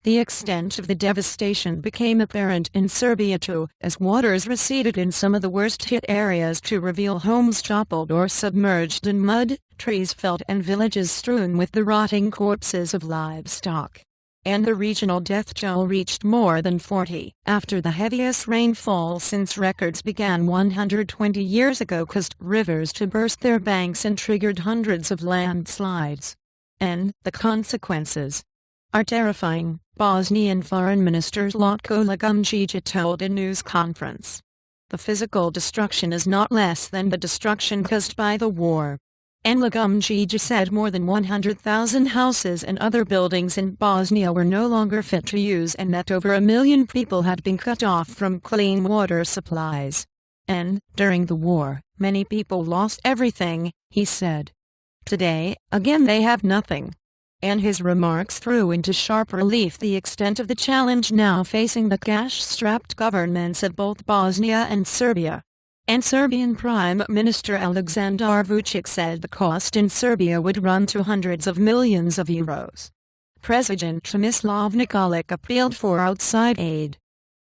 The extent of the devastation became apparent in Serbia too, as waters receded in some of the worst-hit areas to reveal homes toppled or submerged in mud, trees felled and villages strewn with the rotting corpses of livestock. And the regional death toll reached more than 40, after the heaviest rainfall since records began 120 years ago caused rivers to burst their banks and triggered hundreds of landslides. And the consequences are terrifying, Bosnian Foreign Minister Zlatko Lagumdzija told a news conference. The physical destruction is not less than the destruction caused by the war. And Lagumdzija said more than 100,000 houses and other buildings in Bosnia were no longer fit to use and that over 1 million people had been cut off from clean water supplies. And, during the war, many people lost everything, he said. Today, again they have nothing. And his remarks threw into sharp relief the extent of the challenge now facing the cash-strapped governments of both Bosnia and Serbia. And Serbian Prime Minister Aleksandar Vučić said the cost in Serbia would run to hundreds of millions of euros. President Tomislav Nikolić appealed for outside aid.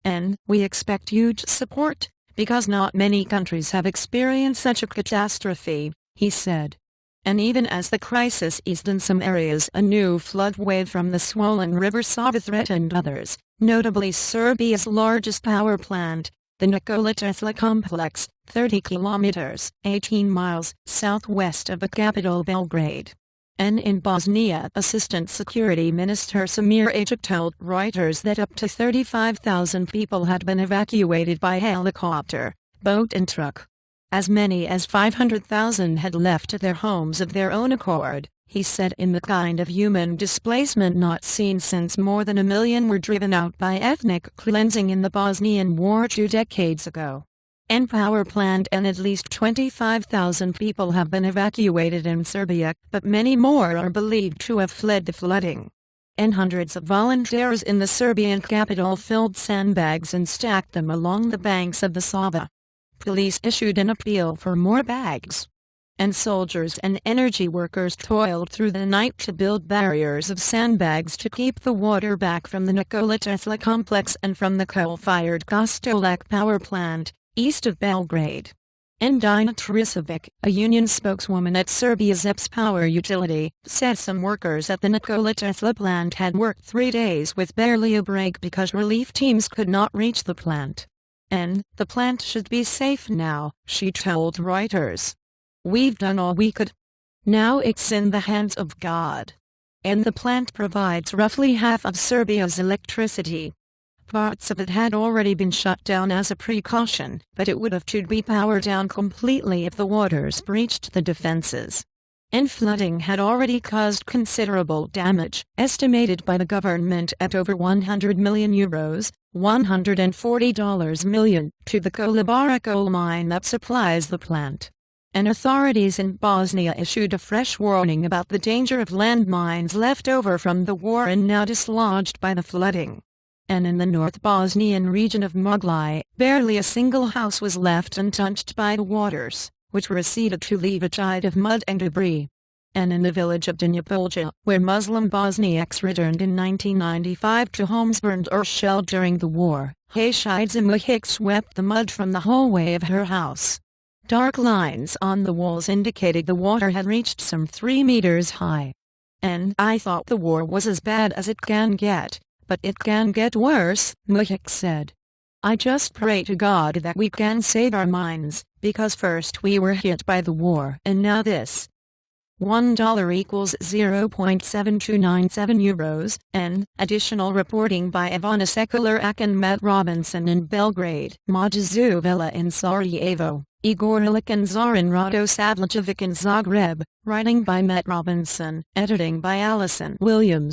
And we expect huge support, because not many countries have experienced such a catastrophe, he said. And even as the crisis eased in some areas, a new flood wave from the swollen river Sava threatened others, notably Serbia's largest power plant, the Nikola Tesla complex, 30 kilometers, 18 miles, southwest of the capital Belgrade. And in Bosnia, Assistant Security Minister Samir Ajic told Reuters that up to 35,000 people had been evacuated by helicopter, boat and truck. As many as 500,000 had left their homes of their own accord, he said, in the kind of human displacement not seen since more than 1 million were driven out by ethnic cleansing in the Bosnian War 2 decades ago. And power plant and at least 25,000 people have been evacuated in Serbia, but many more are believed to have fled the flooding. And hundreds of volunteers in the Serbian capital filled sandbags and stacked them along the banks of the Sava. Police issued an appeal for more bags. And soldiers and energy workers toiled through the night to build barriers of sandbags to keep the water back from the Nikola Tesla complex and from the coal-fired Kostolac power plant, east of Belgrade. And Dina Trisovic, a union spokeswoman at Serbia's EPS power utility, said some workers at the Nikola Tesla plant had worked 3 days with barely a break because relief teams could not reach the plant. And the plant should be safe now, she told Reuters. We've done all we could. Now it's in the hands of God. And the plant provides roughly half of Serbia's electricity. Parts of it had already been shut down as a precaution, but it would have to be powered down completely if the waters breached the defenses. And flooding had already caused considerable damage, estimated by the government at over 100 million euros, $140 million, to the Kolubara coal mine that supplies the plant. And authorities in Bosnia issued a fresh warning about the danger of landmines left over from the war and now dislodged by the flooding. And in the North Bosnian region of Mogli, barely a single house was left untouched by the waters, which receded to leave a tide of mud and debris. And in the village of Dinjapolja, where Muslim Bosniaks returned in 1995 to homes burned or shelled during the war, Hashidza Muhic swept the mud from the hallway of her house. Dark lines on the walls indicated the water had reached some 3 meters high. And I thought the war was as bad as it can get, but it can get worse, Muhic said. I just pray to God that we can save our minds, because first we were hit by the war and now this. $1 equals 0.7297 euros, and additional reporting by Ivana Sekular and Matt Robinson in Belgrade, Maja Zuvela in Sarajevo, Igor Ilic and Zoran Radosavljevic in Zagreb, writing by Matt Robinson, editing by Alison Williams.